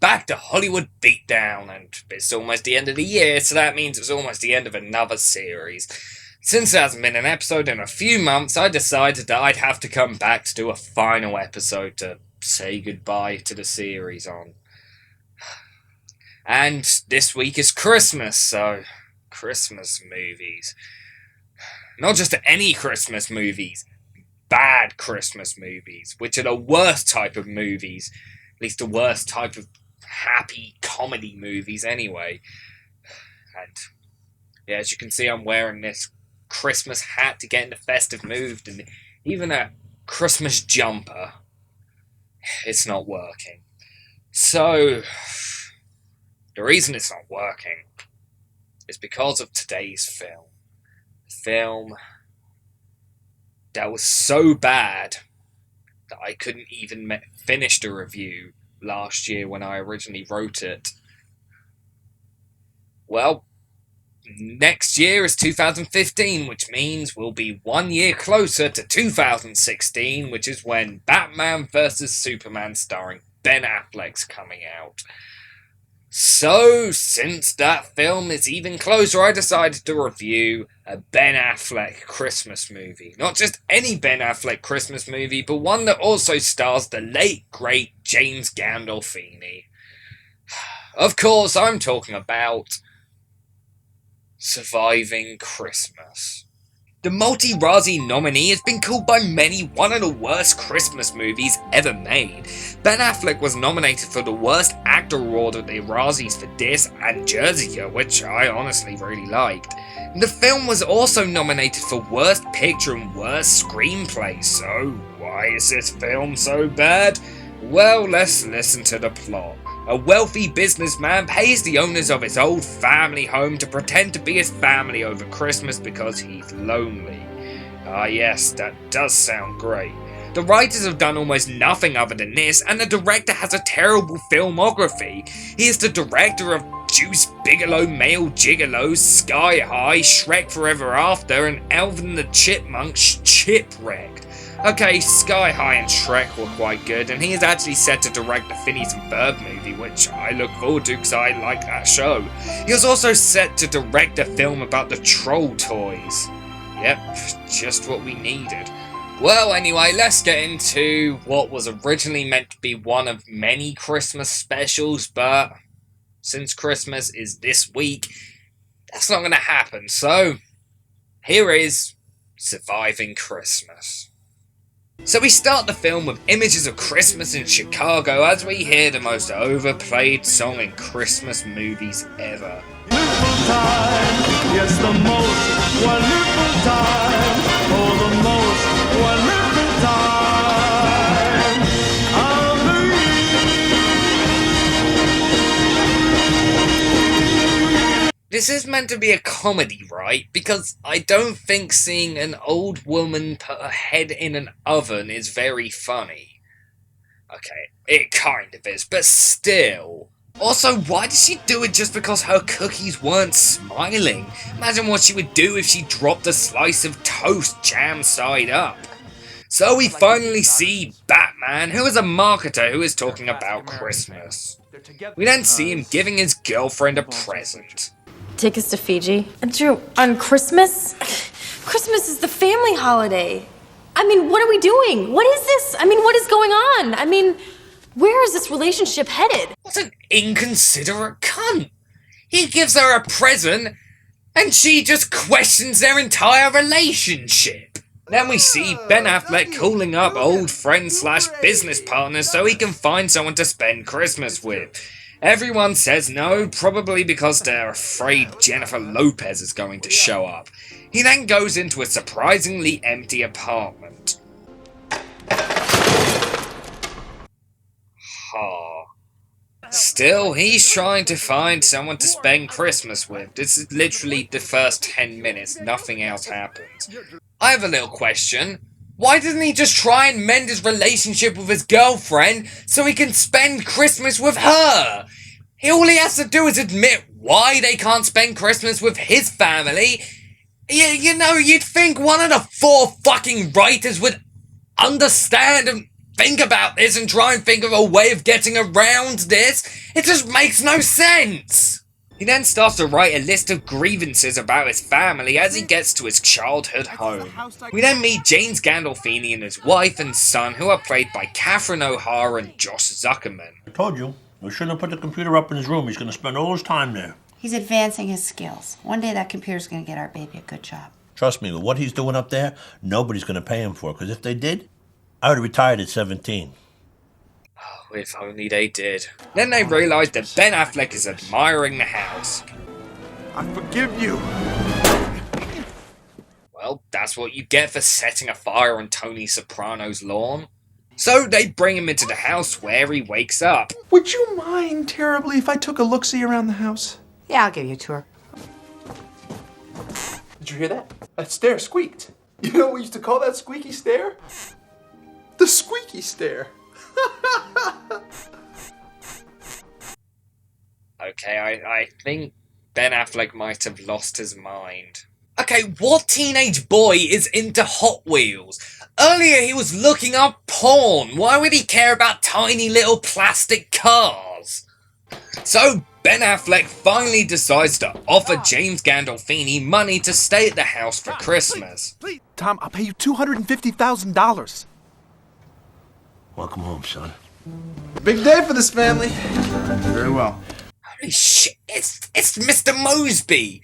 back to Hollywood Beatdown, and it's almost the end of the year, so that means it's almost the end of another series. Since there hasn't been an episode in a few months, I decided that I'd have to come back to do a final episode to say goodbye to the series on. And this week is Christmas, so Christmas movies. Not just any Christmas movies, bad Christmas movies, which are the worst type of movies. At least the worst type of happy comedy movies anyway. And yeah, as you can see, I'm wearing this Christmas hat to get in the festive mood, and even a Christmas jumper. It's not working. So, the reason it's not working is because of today's film. A film that was so bad that I couldn't even finish the review last year when I originally wrote it. Well, next year is 2015, which means we'll be 1 year closer to 2016, which is when Batman vs. Superman starring Ben Affleck's coming out. So, since that film is even closer, I decided to review a Ben Affleck Christmas movie. Not just any Ben Affleck Christmas movie, but one that also stars the late, great James Gandolfini. Of course, I'm talking about Surviving Christmas. The multi-Razzie nominee has been called by many one of the worst Christmas movies ever made. Ben Affleck was nominated for the Worst Actor award at the Razzies for this and Jersey, which I honestly really liked. The film was also nominated for Worst Picture and Worst Screenplay, so why is this film so bad? Well, let's listen to the plot. A wealthy businessman pays the owners of his old family home to pretend to be his family over Christmas because he's lonely. Ah yes, that does sound great. The writers have done almost nothing other than this, and the director has a terrible filmography. He is the director of Juice Bigelow, Male Gigolos, Sky High, Shrek Forever After, and Alvin the Chipmunk's Chipwrecked. Okay, Sky High and Shrek were quite good, and he is actually set to direct the Phineas and Ferb movie, which I look forward to because I like that show. He was also set to direct a film about the Troll toys. Yep, just what we needed. Well, anyway, let's get into what was originally meant to be one of many Christmas specials, but since Christmas is this week, that's not going to happen. So, here is Surviving Christmas. So we start the film with images of Christmas in Chicago as we hear the most overplayed song in Christmas movies ever. Wonderful time, yes, the most wonderful time, oh, the most wonderful time of the year. This is meant to be a comedy, right? Because I don't think seeing an old woman put her head in an oven is very funny. Okay, it kind of is, but still. Also, why did she do it just because her cookies weren't smiling? Imagine what she would do if she dropped a slice of toast jam side up. So we finally see Batman, who is a marketer who is talking about Christmas. We then see him giving his girlfriend a present. Tickets to Fiji. Andrew, on Christmas? Christmas is the family holiday. I mean, what are we doing? What is this? I mean, what is going on? I mean, where is this relationship headed? What an inconsiderate cunt. He gives her a present, and she just questions their entire relationship. Then we see Ben Affleck calling up old friends / business partners so he can find someone to spend Christmas with. Everyone says no, probably because they're afraid Jennifer Lopez is going to show up. He then goes into a surprisingly empty apartment. Still, he's trying to find someone to spend Christmas with. This is literally the first 10 minutes, nothing else happens. I have a little question. Why doesn't he just try and mend his relationship with his girlfriend so he can spend Christmas with her? All he has to do is admit why they can't spend Christmas with his family. You know, you'd think one of the 4 fucking writers would understand and think about this and try and think of a way of getting around this. It just makes no sense. He then starts to write a list of grievances about his family as he gets to his childhood home. We then meet James Gandolfini and his wife and son, who are played by Catherine O'Hara and Josh Zuckerman. I told you, we shouldn't have put the computer up in his room. He's going to spend all his time there. He's advancing his skills. One day that computer's going to get our baby a good job. Trust me, with what he's doing up there, nobody's going to pay him for it. Because if they did, I would have retired at 17. Oh, if only they did. Then they realise that Ben Affleck is admiring the house. I forgive you. Well, that's what you get for setting a fire on Tony Soprano's lawn. So they bring him into the house where he wakes up. Would you mind terribly if I took a look-see around the house? Yeah, I'll give you a tour. Did you hear that? That stair squeaked. You know what we used to call that squeaky stair? The squeaky stair. Okay, I think Ben Affleck might have lost his mind. Okay, what teenage boy is into Hot Wheels? Earlier he was looking up porn. Why would he care about tiny little plastic cars? So Ben Affleck finally decides to offer James Gandolfini money to stay at the house for Christmas. Please. Tom, I'll pay you $250,000. Welcome home, son. Big day for this family. Very well. Holy shit, it's Mr. Mosby.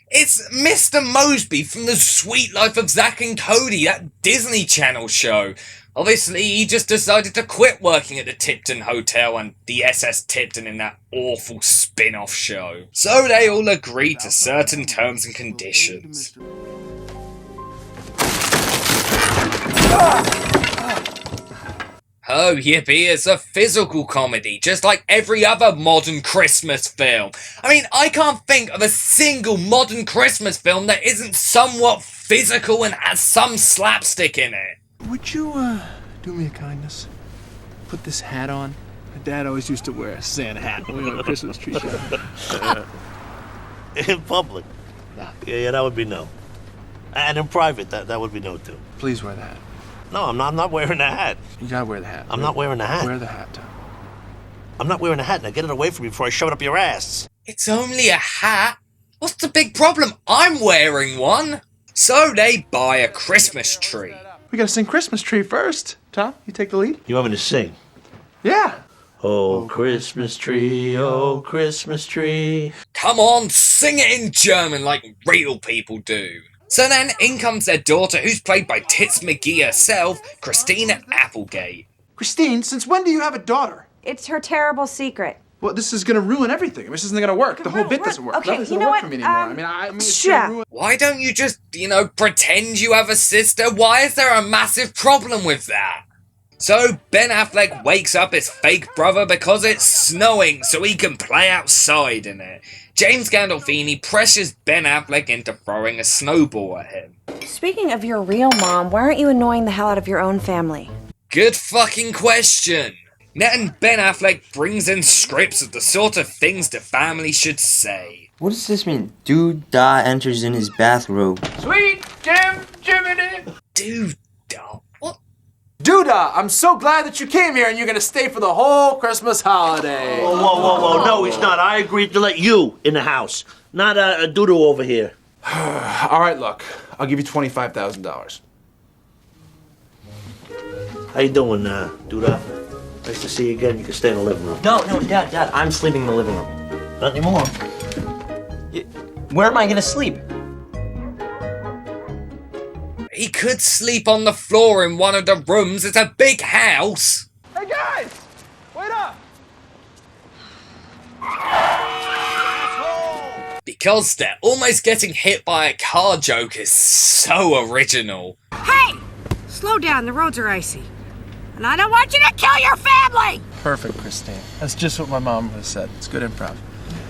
It's Mr. Mosby from The Sweet Life of Zack and Cody, that Disney Channel show. Obviously, he just decided to quit working at the Tipton Hotel and the SS Tipton in that awful spin-off show. So they all agree to certain terms and conditions. Oh, yippee, it's a physical comedy, just like every other modern Christmas film. I mean, I can't think of a single modern Christmas film that isn't somewhat physical and has some slapstick in it. Would you, do me a kindness? Put this hat on. My dad always used to wear a Santa hat when we went to a Christmas tree show. In public? Yeah, that would be no. And in private, that would be no, too. Please wear the hat. No, I'm not wearing the hat. You gotta wear the hat. I'm not wearing the hat. Wear the hat, Tom. I'm not wearing the hat. Now get it away from me before I shove it up your ass. It's only a hat. What's the big problem? I'm wearing one. So they buy a Christmas tree. We gotta sing Christmas Tree first. Tom, you take the lead? You want me to sing? Yeah. Oh, Christmas tree, oh, Christmas tree. Come on, sing it in German like real people do. So then in comes their daughter, who's played by Tits McGee herself, Christina Applegate. Christine, since when do you have a daughter? It's her terrible secret. Well, this is gonna ruin everything. This isn't gonna work. The whole bit doesn't work. Okay, Nothing's you gonna know work what? for me anymore. I mean, it's yeah. gonna ruin. Why don't you just, pretend you have a sister? Why is there a massive problem with that? So Ben Affleck wakes up his fake brother because it's snowing so he can play outside in it. James Gandolfini pressures Ben Affleck into throwing a snowball at him. Speaking of your real mom, why aren't you annoying the hell out of your own family? Good fucking question. Then Ben Affleck brings in scripts of the sort of things the family should say. What does this mean? Doo-dah enters in his bathrobe. Sweet Jiminy. Doo-dah? What? Doodah, I'm so glad that you came here and you're gonna stay for the whole Christmas holiday. Whoa. No, he's not. I agreed to let you in the house. Not a doodle over here. All right, look. I'll give you $25,000. How you doing, Duda? Nice to see you again. You can stay in the living room. No, Dad, I'm sleeping in the living room. Not anymore. Where am I gonna sleep? He could sleep on the floor in one of the rooms. It's a big house. Hey, guys! Wait up! Because they're almost getting hit by a car joke is so original. Hey! Slow down, the roads are icy. And I don't want you to kill your family! Perfect, Christine. That's just what my mom would have said. It's good improv.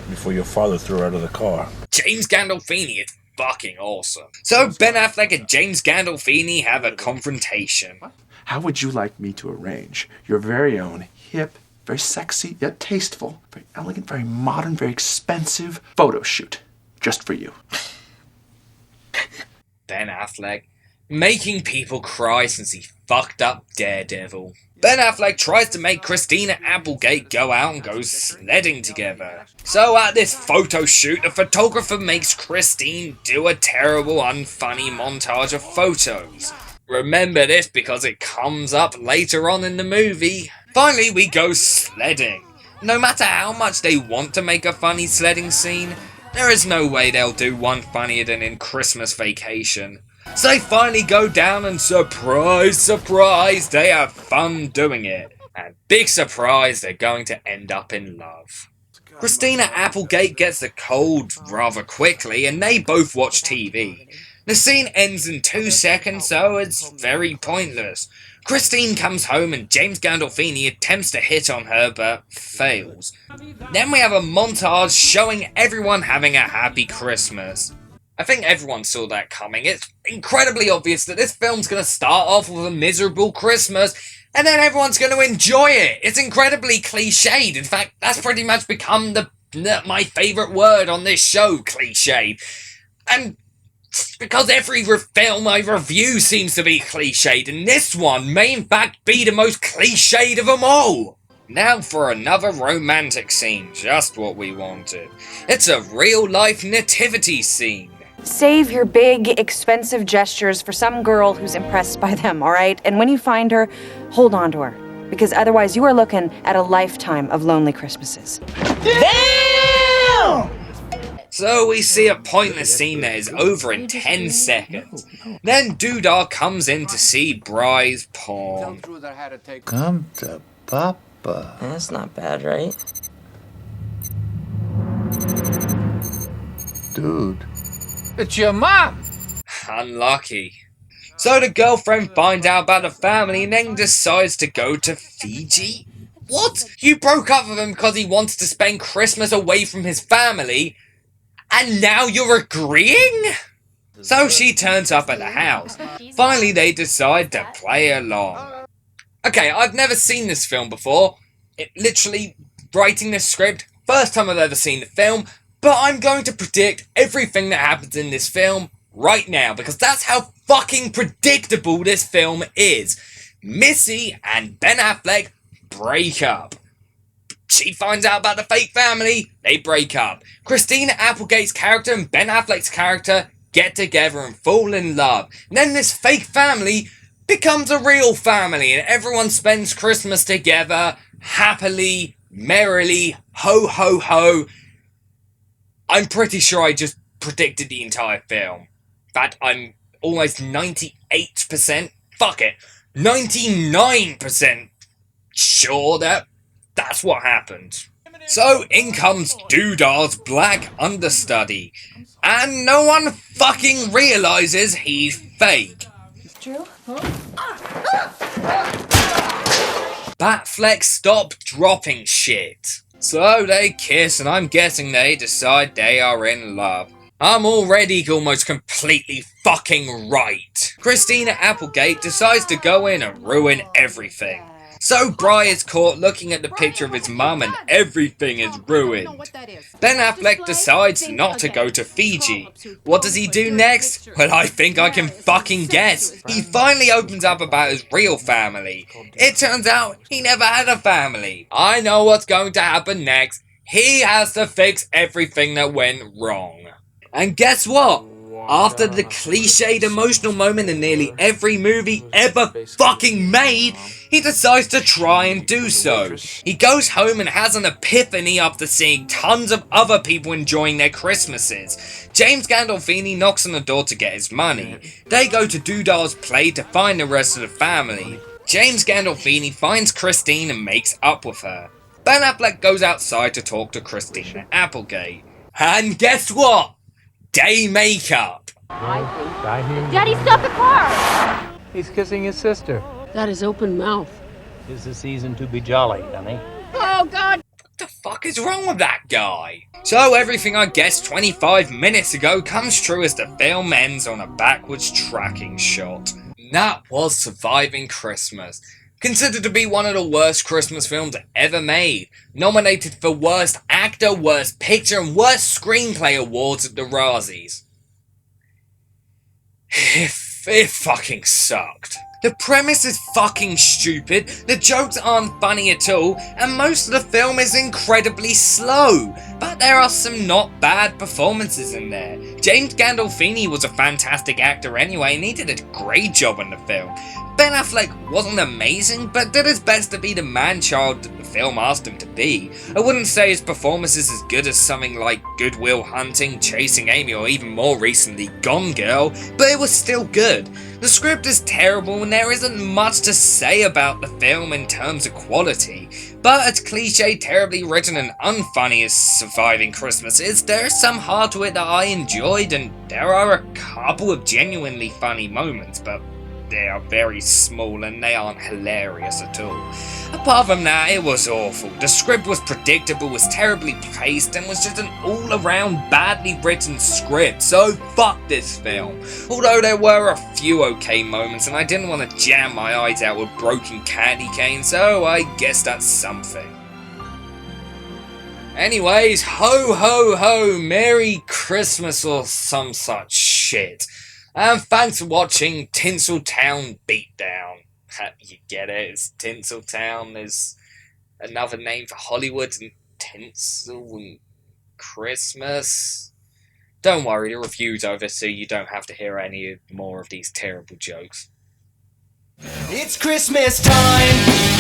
Before your father threw her out of the car. James Gandolfini is fucking awesome. So Ben Affleck and James Gandolfini have a confrontation. How would you like me to arrange your very own hip, very sexy, yet tasteful, very elegant, very modern, very expensive photo shoot just for you? Ben Affleck, making people cry since he fucked up Daredevil. Ben Affleck tries to make Christina Applegate go out and go sledding together. So at this photo shoot, the photographer makes Christine do a terrible, unfunny montage of photos. Remember this because it comes up later on in the movie. Finally, we go sledding. No matter how much they want to make a funny sledding scene, there is no way they'll do one funnier than in Christmas Vacation. So they finally go down and surprise, surprise, they have fun doing it. And big surprise, they're going to end up in love. Christina Applegate gets the cold rather quickly and they both watch TV. The scene ends in 2 seconds, so it's very pointless. Christine comes home and James Gandolfini attempts to hit on her but fails. Then we have a montage showing everyone having a happy Christmas. I think everyone saw that coming. It's incredibly obvious that this film's going to start off with a miserable Christmas and then everyone's going to enjoy it. It's incredibly cliched. In fact, that's pretty much become my favourite word on this show, cliched. And because every film I review seems to be cliched, and this one may in fact be the most cliched of them all. Now for another romantic scene, just what we wanted. It's a real-life nativity scene. Save your big, expensive gestures for some girl who's impressed by them, all right? And when you find her, hold on to her. Because otherwise you are looking at a lifetime of lonely Christmases. Damn! So we see a pointless scene that is over in 10 seconds. Then Doodah comes in to see Bry's porn. Come to Papa. That's not bad, right? Dude. It's your mom! Unlucky. So the girlfriend finds out about the family and then decides to go to Fiji? What? You broke up with him because he wanted to spend Christmas away from his family? And now you're agreeing? So she turns up at the house. Finally they decide to play along. Okay, I've never seen this film before. Literally, writing this script, first time I've ever seen the film, but I'm going to predict everything that happens in this film right now, because that's how fucking predictable this film is. Missy and Ben Affleck break up. She finds out about the fake family, they break up. Christina Applegate's character and Ben Affleck's character get together and fall in love. And then this fake family becomes a real family and everyone spends Christmas together, happily, merrily, ho ho ho. I'm pretty sure I just predicted the entire film. In fact, I'm almost 98%, fuck it, 99% sure that that's what happened. So in comes Doodah's black understudy, and no one fucking realizes he's fake. Drew? Batfleck, stop dropping shit. So they kiss, and I'm guessing they decide they are in love. I'm already almost completely fucking right. Christina Applegate decides to go in and ruin everything. So Bry is caught looking at the picture of his mum and everything is ruined. Ben Affleck decides not to go to Fiji. What does he do next? Well, I think I can fucking guess. He finally opens up about his real family. It turns out he never had a family. I know what's going to happen next. He has to fix everything that went wrong. And guess what? After the cliched emotional moment in nearly every movie ever fucking made, he decides to try and do so. He goes home and has an epiphany after seeing tons of other people enjoying their Christmases. James Gandolfini knocks on the door to get his money. They go to Doodah's play to find the rest of the family. James Gandolfini finds Christine and makes up with her. Ben Affleck goes outside to talk to Christina Applegate. And guess what? They make up. Daddy, stop the car! He's kissing his sister. That is open mouth. 'Tis the season to be jolly, honey. Oh, God! What the fuck is wrong with that guy? So everything I guessed 25 minutes ago comes true as the film ends on a backwards tracking shot. That was Surviving Christmas. Considered to be one of the worst Christmas films ever made. Nominated for Worst Actor, Worst Picture, and Worst Screenplay awards at the Razzies. If It fucking sucked. The premise is fucking stupid, the jokes aren't funny at all, and most of the film is incredibly slow. But there are some not bad performances in there. James Gandolfini was a fantastic actor anyway, and he did a great job in the film. Ben Affleck wasn't amazing, but did his best to be the man-child that the film asked him to be. I wouldn't say his performance is as good as something like Good Will Hunting, Chasing Amy, or even more recently Gone Girl, but it was still good. The script is terrible and there isn't much to say about the film in terms of quality, but as cliche, terribly written and unfunny as Surviving Christmas is, there is some heart to it that I enjoyed, and there are a couple of genuinely funny moments, but they are very small and they aren't hilarious at all. Apart from that, it was awful. The script was predictable, was terribly paced, and was just an all-around badly written script, so fuck this film. Although there were a few okay moments and I didn't want to jam my eyes out with broken candy canes, so I guess that's something. Anyways, ho ho ho, Merry Christmas or some such shit. And thanks for watching Tinseltown Beatdown. You get it, it's Tinseltown. There's another name for Hollywood and tinsel and Christmas. Don't worry, the review's over, so you don't have to hear any more of these terrible jokes. It's Christmas time!